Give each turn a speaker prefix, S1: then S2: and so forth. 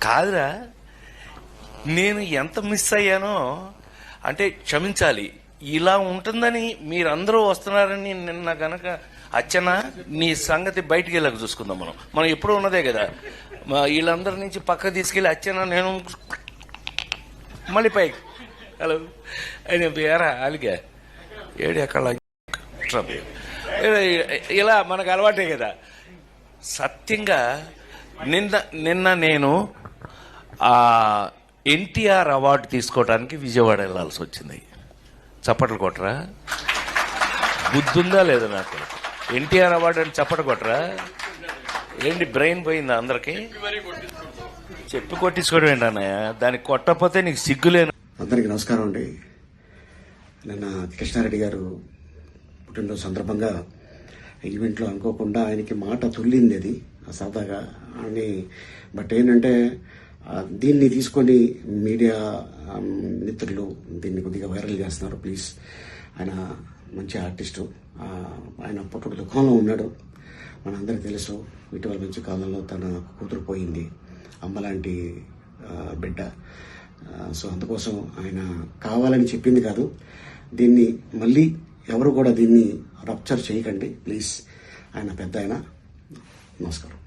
S1: కాదురా, నేను ఎంత మిస్ అయ్యానో అంటే క్షమించాలి. ఇలా ఉంటుందని మీరందరూ వస్తున్నారని నిన్న గనక అచ్చనా నీ సంగతి బయటికి వెళ్ళక చూసుకుందాం. మనం ఎప్పుడూ ఉన్నదే కదా. వీళ్ళందరి నుంచి పక్క తీసుకెళ్ళి అచ్చనా నేను మళ్ళీ పైకి హలో అని ఏరా అలిగా ఏడు ఎక్కడ ఇలా మనకు అలవాటే కదా. సత్యంగా నిన్న నేను ఎన్టీఆర్ అవార్డు తీసుకోవడానికి విజయవాడ వెళ్ళాల్సి వచ్చింది. చప్పట్లు కొట్టరా? బుద్ధుందా లేదా నాకు? ఎన్టీఆర్ అవార్డు అని చప్పట్లు కొట్టరా? ఏంటి బ్రెయిన్ పోయిందా అందరికి? చెప్పి కొట్టించుకోవడం ఏంటన్నయ్య? దానికి కొట్టకపోతే నీకు సిగ్గులేను.
S2: అందరికీ నమస్కారం అండి. నిన్న కృష్ణారెడ్డి గారు పుట్టినరోజు సందర్భంగా ఈవెంట్లో అనుకోకుండా ఆయనకి మాట తుల్లింది అది సరదాగా అని. బట్ ఏంటంటే దీన్ని తీసుకొని మీడియా మిత్రులు దీన్ని కొద్దిగా వైరల్ చేస్తున్నారు. ప్లీజ్, ఆయన మంచి ఆర్టిస్టు, ఆయన పుట్టుక దుఃఖంలో ఉన్నాడు. మనందరికీ తెలుసు, ఇటీవల మంచి కాలంలో తన కూతురు పోయింది, అమ్మలాంటి బిడ్డ. సో అందుకోసం ఆయన కావాలని చెప్పింది కాదు. దీన్ని మళ్ళీ ఎవరు కూడా దీన్ని రప్చర్ చేయకండి ప్లీజ్. ఆయన పెద్ద ఆయన. నమస్కారం.